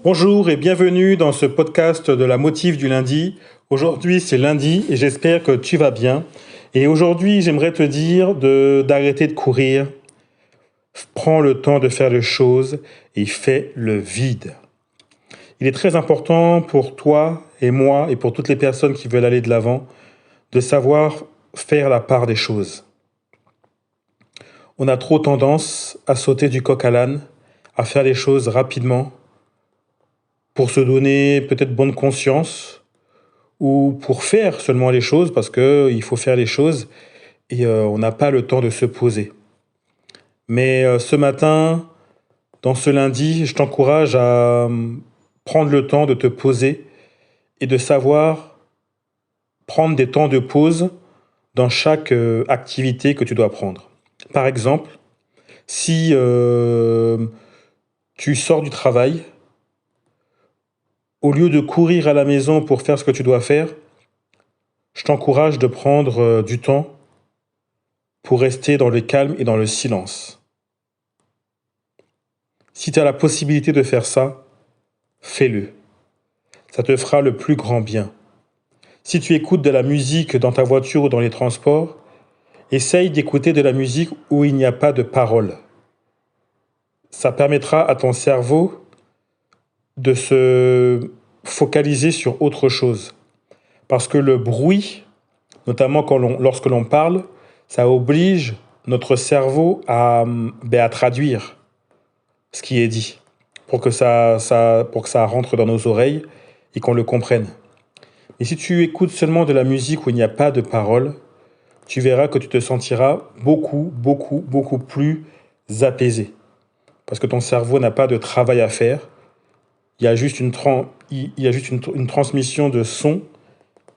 Bonjour et bienvenue dans ce podcast de la Motive du lundi. Aujourd'hui c'est lundi et j'espère que tu vas bien. Et aujourd'hui j'aimerais te dire d'arrêter de courir. Prends le temps de faire les choses et fais le vide. Il est très important pour toi et moi et pour toutes les personnes qui veulent aller de l'avant de savoir faire la part des choses. On a trop tendance à sauter du coq à l'âne, à faire les choses rapidement pour se donner peut-être bonne conscience ou pour faire seulement les choses parce qu'il faut faire les choses et on n'a pas le temps de se poser. Mais ce matin, dans ce lundi, je t'encourage à prendre le temps de te poser et de savoir prendre des temps de pause dans chaque activité que tu dois prendre. Par exemple, si tu sors du travail, au lieu de courir à la maison pour faire ce que tu dois faire, je t'encourage de prendre du temps pour rester dans le calme et dans le silence. Si tu as la possibilité de faire ça, fais-le. Ça te fera le plus grand bien. Si tu écoutes de la musique dans ta voiture ou dans les transports, essaye d'écouter de la musique où il n'y a pas de paroles. Ça permettra à ton cerveau de se focaliser sur autre chose. Parce que le bruit, notamment lorsque l'on parle, ça oblige notre cerveau à traduire ce qui est dit pour que ça rentre dans nos oreilles et qu'on le comprenne. Et si tu écoutes seulement de la musique où il n'y a pas de paroles, tu verras que tu te sentiras beaucoup plus apaisé. Parce que ton cerveau n'a pas de travail à faire. Il y a juste une transmission de son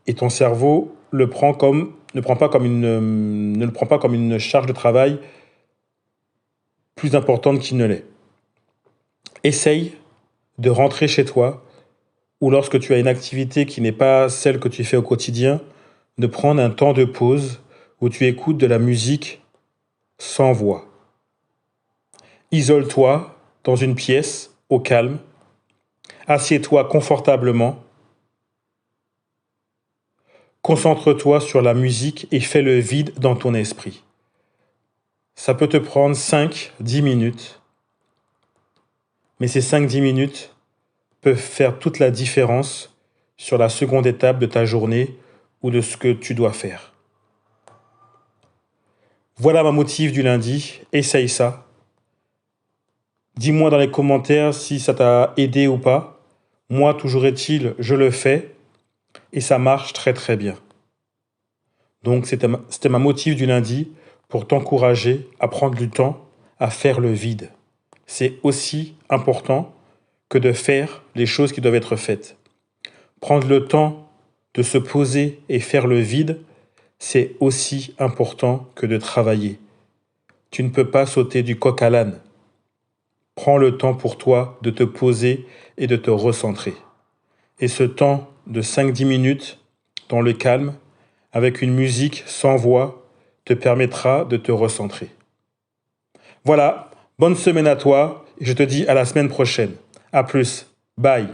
et ton cerveau ne le prend pas comme une charge de travail plus importante qu'il ne l'est. Essaye de rentrer chez toi ou lorsque tu as une activité qui n'est pas celle que tu fais au quotidien, de prendre un temps de pause où tu écoutes de la musique sans voix. Isole-toi dans une pièce, au calme. Assieds-toi confortablement. Concentre-toi sur la musique et fais le vide dans ton esprit. Ça peut te prendre 5-10 minutes. Mais ces 5-10 minutes peuvent faire toute la différence sur la seconde étape de ta journée ou de ce que tu dois faire. Voilà ma motive du lundi. Essaye ça. Dis-moi dans les commentaires si ça t'a aidé ou pas. Moi, toujours est-il, je le fais et ça marche très très bien. Donc c'était ma motive du lundi pour t'encourager à prendre du temps à faire le vide. C'est aussi important que de faire les choses qui doivent être faites. Prendre le temps de se poser et faire le vide, c'est aussi important que de travailler. Tu ne peux pas sauter du coq à l'âne. Prends le temps pour toi de te poser et de te recentrer. Et ce temps de 5-10 minutes dans le calme, avec une musique sans voix, te permettra de te recentrer. Voilà, bonne semaine à toi et je te dis à la semaine prochaine. À plus, bye.